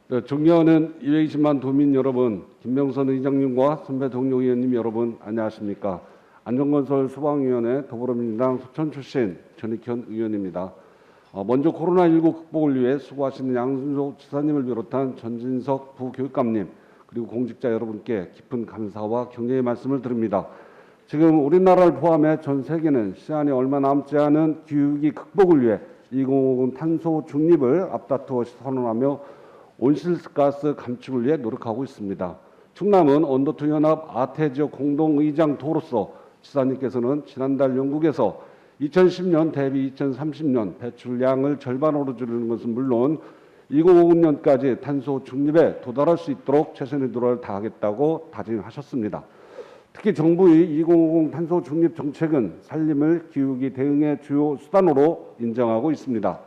존경하는 220만 도민 여러분, 김명선 의장님과 선배 동료 의원님 여러분, 안녕하십니까? 안전건설 소방위원회 더불어민주당 소천 출신 전익현 의원입니다. 먼저 코로나19 극복을 위해 수고하시는 양순조 지사님을 비롯한 전진석 부교육감님 그리고 공직자 여러분께 깊은 감사와 격려의 말씀을 드립니다. 지금 우리나라를 포함해 전 세계는 시간이 얼마 남지 않은 기후위기 극복을 위해 2050 탄소 중립을 앞다투어 선언하며 온실가스 감축을 위해 노력하고 있습니다. 충남은 언더투 연합 아태지역 공동의장도로서 지사님께서는 지난달 영국에서 2010년 대비 2030년 배출량을 절반으로 줄이는 것은 물론 2050년까지 탄소 중립에 도달할 수 있도록 최선의 노력을 다하겠다고 다짐하셨습니다. 특히 정부의 2050 탄소 중립 정책은 산림을 기후위기 대응의 주요 수단으로 인정하고 있습니다.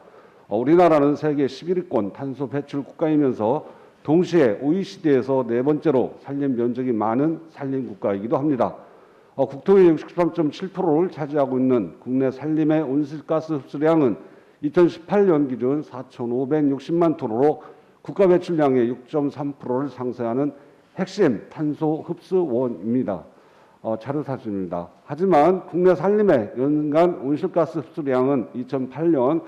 우리나라는 세계 11위권 탄소 배출 국가이면서 동시에 OECD에서 네 번째로 산림 면적이 많은 산림 국가이기도 합니다. 국토의 63.7%를 차지하고 있는 국내 산림의 온실가스 흡수량은 2018년 기준 4,560만 톤으로 국가 배출량의 6.3%를 상쇄하는 핵심 탄소 흡수원입니다. 자료 사진입니다. 하지만 국내 산림의 연간 온실가스 흡수량은 2008년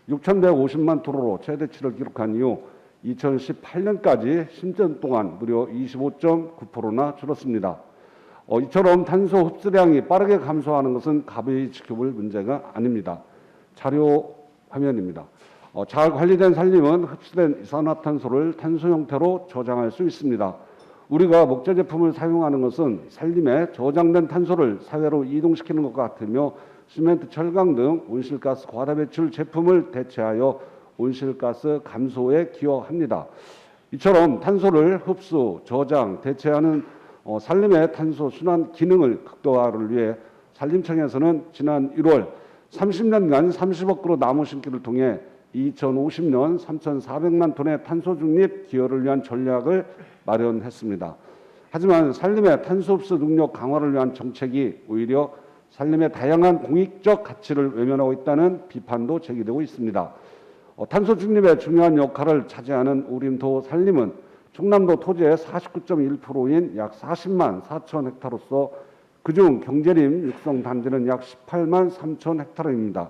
6,150만 톤으로 최대치를 기록한 이후 2018년까지 10년 동안 무려 25.9%나 줄었습니다. 이처럼 탄소 흡수량이 빠르게 감소하는 것은 가벼이 지켜볼 문제가 아닙니다. 자료 화면입니다. 잘 관리된 산림은 흡수된 이산화탄소를 탄소 형태로 저장할 수 있습니다. 우리가 목재 제품을 사용하는 것은 산림에 저장된 탄소를 사회로 이동시키는 것 같으며 시멘트, 철강 등 온실가스 과다 배출 제품을 대체하여 온실가스 감소에 기여합니다. 이처럼 탄소를 흡수, 저장, 대체하는 산림의 탄소 순환 기능을 극대화를 위해 산림청에서는 지난 1월 30년간 30억 그루 나무 심기를 통해 2050년 3,400만 톤의 탄소 중립 기여를 위한 전략을 마련했습니다. 하지만 산림의 탄소 흡수 능력 강화를 위한 정책이 오히려 산림의 다양한 공익적 가치를 외면하고 있다는 비판도 제기되고 있습니다. 탄소 중립의 중요한 역할을 차지하는 우림도 산림은 충남도 토지의 49.1%인 약 40만 4천 헥타로서 그중 경제림 육성 단지는 약 18만 3천 헥타르입니다.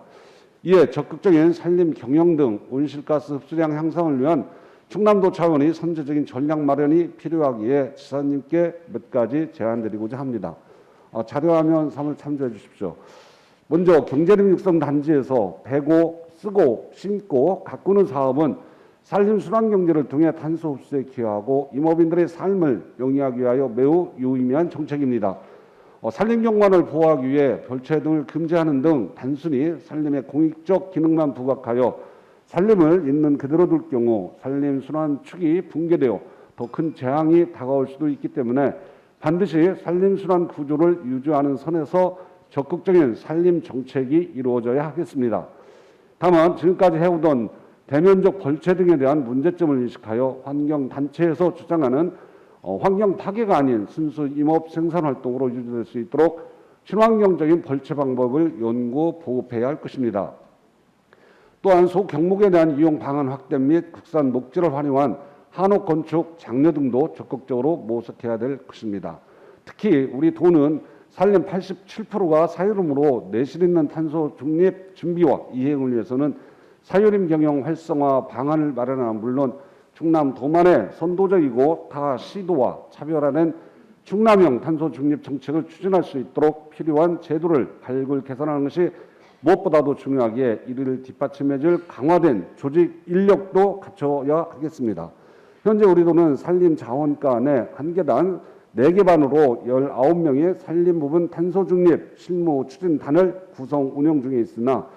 이에 적극적인 산림 경영 등 온실가스 흡수량 향상을 위한 충남도 차원의 선제적인 전략 마련이 필요하기에 지사님께 몇 가지 제안드리고자 합니다. 자료화면 3을 참조해 주십시오. 먼저 경제림 육성 단지에서 베고, 쓰고, 심고, 가꾸는 사업은 산림 순환 경제를 통해 탄소 흡수에 기여하고 임업인들의 삶을 영위하기 위하여 매우 유의미한 정책입니다. 산림 경관을 보호하기 위해 벌채 등을 금지하는 등 단순히 산림의 공익적 기능만 부각하여 산림을 있는 그대로 둘 경우 산림 순환 축이 붕괴되어 더 큰 재앙이 다가올 수도 있기 때문에 반드시 산림 순환 구조를 유지하는 선에서 적극적인 산림 정책이 이루어져야 하겠습니다. 다만 지금까지 해오던 대면적 벌채 등에 대한 문제점을 인식하여 환경단체에서 주장하는 환경 파괴가 아닌 순수 임업 생산 활동으로 유지될 수 있도록 친환경적인 벌채 방법을 연구 보급해야 할 것입니다. 또한 소경목에 대한 이용 방안 확대 및 국산 목재를 활용한 한옥 건축, 장려 등도 적극적으로 모색해야 될 것입니다. 특히 우리 도는 산림 87%가 사유림으로 내실 있는 탄소 중립 준비와 이행을 위해서는 사유림 경영 활성화 방안을 마련하는 물론 충남 도만의 선도적이고 타 시도와 차별화된 충남형 탄소 중립 정책을 추진할 수 있도록 필요한 제도를 발굴 개선하는 것이 무엇보다도 중요하기에 이를 뒷받침해줄 강화된 조직 인력도 갖춰야 하겠습니다. 현재 우리 도는 산림 자원가 내 한 계단 4개 반으로 19명의 산림 부분 탄소 중립 실무 추진단을 구성 운영 중에 있으나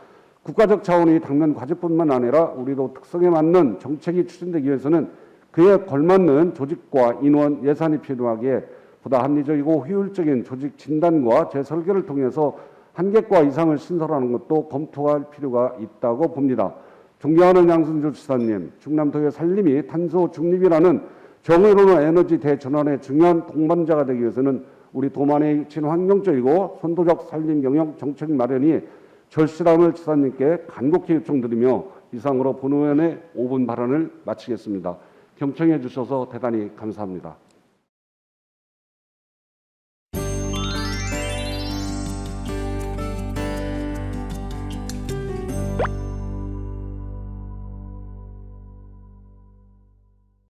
국가적 차원의 당면 과제뿐만 아니라 우리도 특성에 맞는 정책이 추진되기 위해서는 그에 걸맞는 조직과 인원, 예산이 필요하기에 보다 합리적이고 효율적인 조직 진단과 재설계를 통해서 한계과 이상을 신설하는 것도 검토할 필요가 있다고 봅니다. 존경하는 양승조 지사님, 충남도의 산림이 탄소 중립이라는 정의로운 에너지 대전환의 중요한 동반자가 되기 위해서는 우리 도만의 친환경적이고 선도적 산림 경영 정책 마련이 절실함을 지사님께 간곡히 요청드리며 이상으로 본 의원의 5분 발언을 마치겠습니다. 경청해 주셔서 대단히 감사합니다.